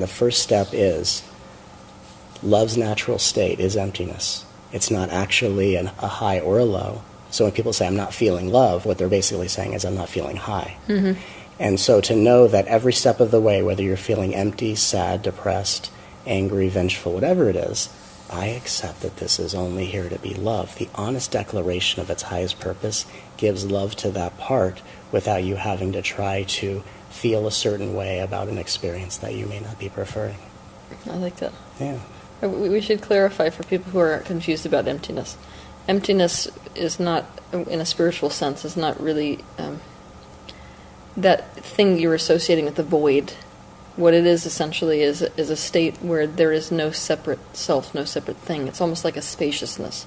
The first step is love's natural state is emptiness. It's not actually a high or a low. So when people say, I'm not feeling love, what they're basically saying is, I'm not feeling high. Mm-hmm. And so to know that every step of the way, whether you're feeling empty, sad, depressed, angry, vengeful, whatever it is, I accept that this is only here to be love. The honest declaration of its highest purpose gives love to that part without you having to try to feel a certain way about an experience that you may not be preferring. I like that. Yeah. We should clarify for people who are confused about emptiness. Emptiness is not, in a spiritual sense, is not really that thing you're associating with the void. What it is essentially is a state where there is no separate self, no separate thing. It's almost like a spaciousness.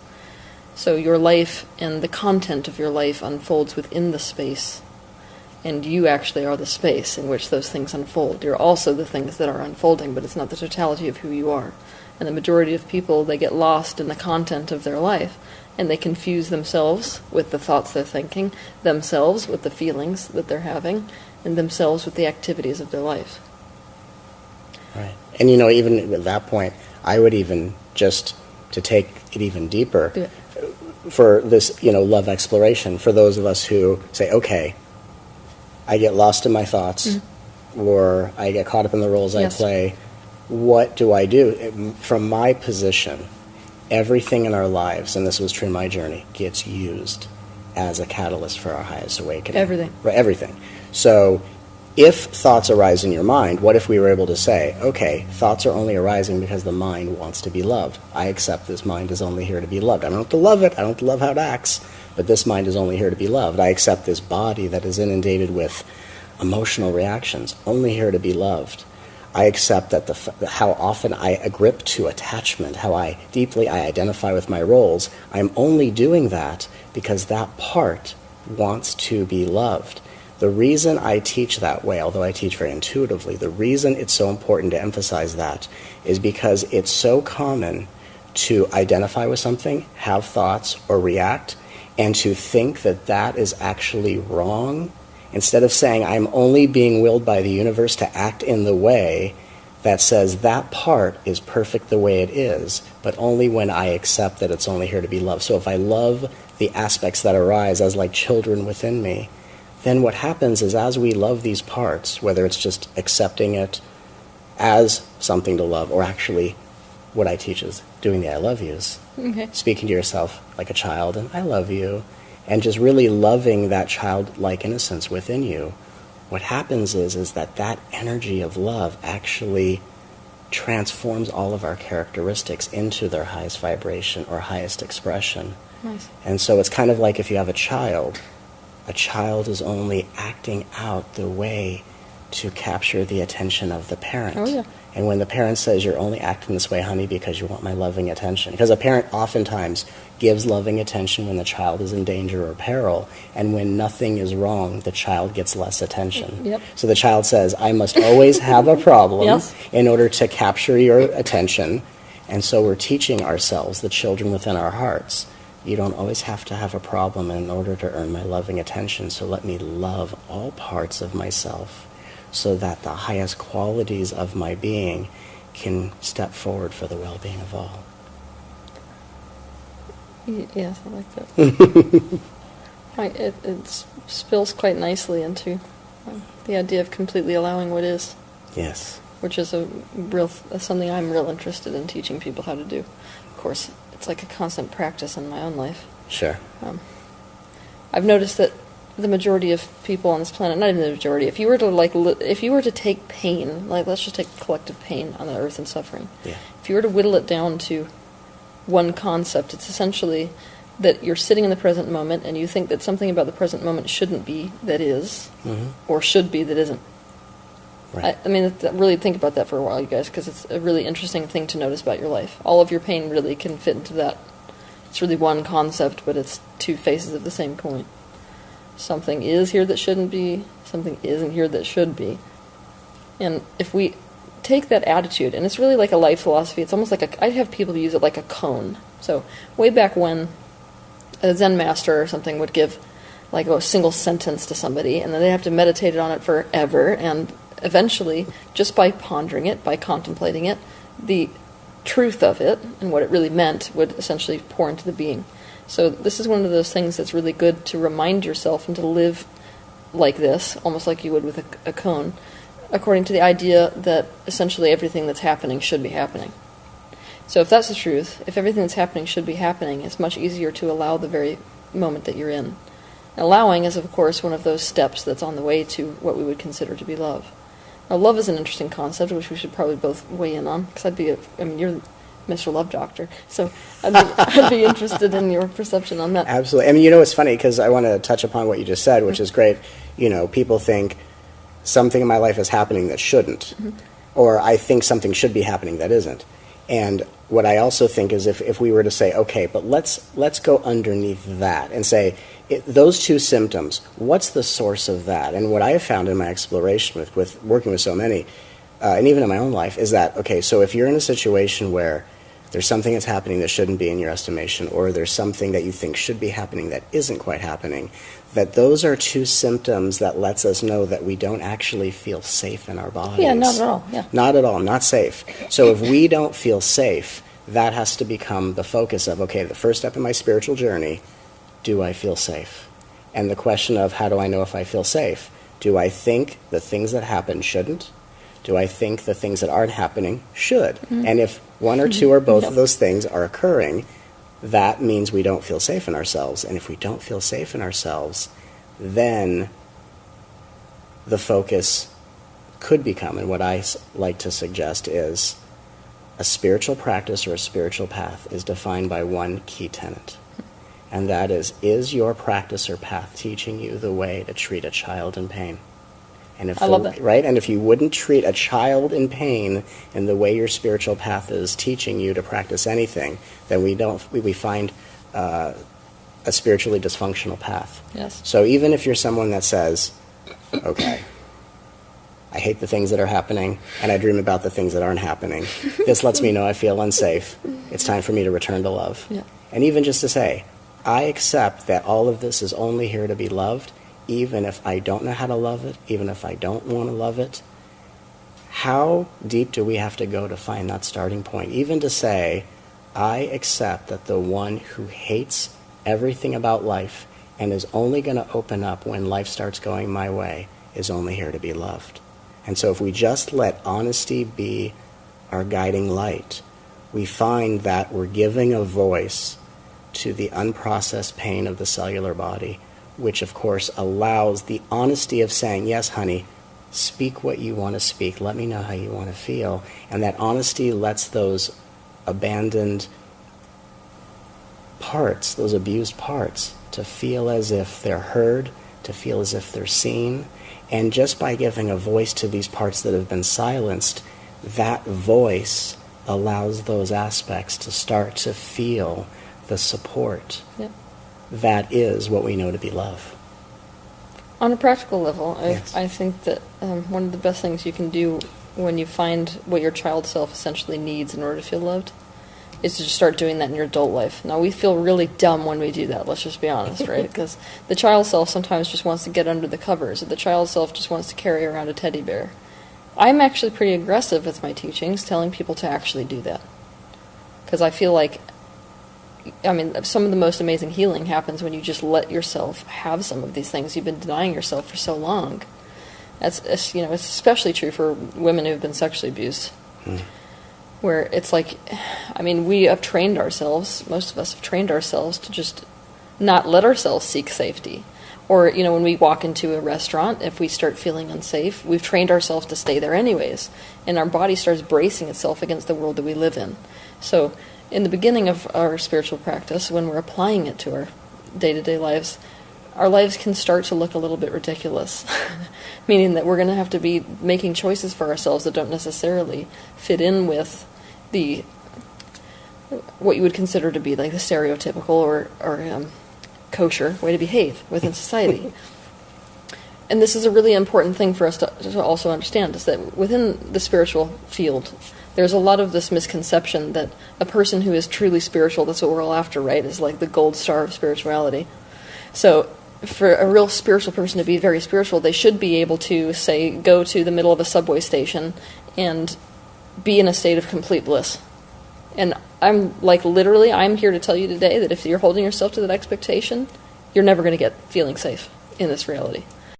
So your life and the content of your life unfolds within the space, and you actually are the space in which those things unfold. You're also the things that are unfolding, but it's not the totality of who you are. And the majority of people, they get lost in the content of their life, and they confuse themselves with the thoughts they're thinking, themselves with the feelings that they're having, and themselves with the activities of their life. Right. And even at that point, I would even, just to take it even deeper, for this, love exploration, for those of us who say, okay, I get lost in my thoughts, or I get caught up in the roles I play, what do I do? From my position, everything in our lives, and this was true in my journey, gets used as a catalyst for our highest awakening. Everything. Right, everything. So if thoughts arise in your mind, what if we were able to say, okay, thoughts are only arising because the mind wants to be loved. I accept this mind is only here to be loved. I don't have to love it. I don't have to love how it acts. But this mind is only here to be loved. I accept this body that is inundated with emotional reactions, only here to be loved. I accept that how often I grip to attachment, how deeply I identify with my roles. I'm only doing that because that part wants to be loved. The reason I teach that way, although I teach very intuitively, the reason it's so important to emphasize that is because it's so common to identify with something, have thoughts, or react, and to think that that is actually wrong. Instead of saying, I'm only being willed by the universe to act in the way that says that part is perfect the way it is, but only when I accept that it's only here to be loved. So if I love the aspects that arise as like children within me, then what happens is as we love these parts, whether it's just accepting it as something to love, or actually what I teach is doing the I love yous, speaking to yourself like a child, and I love you, and just really loving that childlike innocence within you, what happens is that energy of love actually transforms all of our characteristics into their highest vibration or highest expression. Nice. And so it's kind of like if you have a child is only acting out the way to capture the attention of the parent. Oh, yeah. And when the parent says, you're only acting this way, honey, because you want my loving attention. Because a parent oftentimes gives loving attention when the child is in danger or peril, and when nothing is wrong, the child gets less attention. Yep. So the child says, I must always have a problem Yes. in order to capture your attention. And so we're teaching ourselves, the children within our hearts, you don't always have to have a problem in order to earn my loving attention, so let me love all parts of myself so that the highest qualities of my being can step forward for the well-being of all. Yes, I like that. It spills quite nicely into the idea of completely allowing what is. Yes. Which is something I'm real interested in teaching people how to do. Of course, it's like a constant practice in my own life. Sure. I've noticed that the majority of people on this planet, not even the majority, if you were to take pain, like let's just take collective pain on the earth and suffering. Yeah. If you were to whittle it down to one concept, it's essentially that you're sitting in the present moment and you think that something about the present moment shouldn't be that is, or should be that isn't. Right. I mean, really think about that for a while, you guys, because it's a really interesting thing to notice about your life. All of your pain really can fit into that. It's really one concept, but it's two faces of the same coin. Something is here that shouldn't be, something isn't here that should be. And if we take that attitude, and it's really like a life philosophy, it's almost like I'd have people use it like a cone. So way back when a Zen master or something would give like a single sentence to somebody, and then they have to meditate on it forever, and eventually, just by pondering it, by contemplating it, the truth of it and what it really meant would essentially pour into the being. So this is one of those things that's really good to remind yourself and to live like this, almost like you would with a cone, according to the idea that essentially everything that's happening should be happening. So if that's the truth, if everything that's happening should be happening, it's much easier to allow the very moment that you're in. And allowing is, of course, one of those steps that's on the way to what we would consider to be love. Now, love is an interesting concept, which we should probably both weigh in on, because you're Mr. Love Doctor, so I'd be interested in your perception on that. Absolutely. I mean, it's funny, because I want to touch upon what you just said, which is great. People think something in my life is happening that shouldn't, or I think something should be happening that isn't. And what I also think is if we were to say, okay, but let's go underneath that and say, those two symptoms, what's the source of that? And what I have found in my exploration with working with so many, and even in my own life, is that, okay, so if you're in a situation where there's something that's happening that shouldn't be in your estimation, or there's something that you think should be happening that isn't quite happening, that those are two symptoms that lets us know that we don't actually feel safe in our bodies. Yeah, not at all. Yeah. Not at all, not safe. So if we don't feel safe, that has to become the focus of, okay, the first step in my spiritual journey, do I feel safe? And the question of, how do I know if I feel safe? Do I think the things that happen shouldn't? Do I think the things that aren't happening should? Mm-hmm. And if one or two or both of those things are occurring, that means we don't feel safe in ourselves. And if we don't feel safe in ourselves, then the focus could become, and what I like to suggest is, a spiritual practice or a spiritual path is defined by one key tenet. And that is your practice or path teaching you the way to treat a child in pain? And if I love that. Right? And if you wouldn't treat a child in pain in the way your spiritual path is teaching you to practice anything, then we find a spiritually dysfunctional path. Yes. So even if you're someone that says, okay, I hate the things that are happening, and I dream about the things that aren't happening, this lets me know I feel unsafe. It's time for me to return to love. Yeah. And even just to say, I accept that all of this is only here to be loved, even if I don't know how to love it, even if I don't want to love it. How deep do we have to go to find that starting point? Even to say, I accept that the one who hates everything about life and is only going to open up when life starts going my way is only here to be loved. And so if we just let honesty be our guiding light, we find that we're giving a voice to the unprocessed pain of the cellular body, which of course allows the honesty of saying, yes, honey, speak what you want to speak. Let me know how you want to feel. And that honesty lets those abandoned parts, those abused parts, to feel as if they're heard, to feel as if they're seen. And just by giving a voice to these parts that have been silenced, that voice allows those aspects to start to feel the support. Yep. That is what we know to be love. On a practical level, Yes. I think that one of the best things you can do when you find what your child self essentially needs in order to feel loved is to just start doing that in your adult life. Now, we feel really dumb when we do that, let's just be honest, right? Because the child self sometimes just wants to get under the covers, or the child self just wants to carry around a teddy bear. I'm actually pretty aggressive with my teachings, telling people to actually do that. Because I feel like, some of the most amazing healing happens when you just let yourself have some of these things you've been denying yourself for so long. It's especially true for women who've been sexually abused. Where it's like, we have trained ourselves, most of us have trained ourselves to just not let ourselves seek safety. Or, when we walk into a restaurant, if we start feeling unsafe, we've trained ourselves to stay there anyways. And our body starts bracing itself against the world that we live in. So, in the beginning of our spiritual practice, when we're applying it to our day-to-day lives, our lives can start to look a little bit ridiculous. Meaning that we're going to have to be making choices for ourselves that don't necessarily fit in with what you would consider to be like the stereotypical or kosher way to behave within society. And this is a really important thing for us to also understand, is that within the spiritual field, there's a lot of this misconception that a person who is truly spiritual, that's what we're all after, right, is like the gold star of spirituality. So for a real spiritual person to be very spiritual, they should be able to, say, go to the middle of a subway station and be in a state of complete bliss. And I'm like, literally, I'm here to tell you today that if you're holding yourself to that expectation, you're never going to get feeling safe in this reality.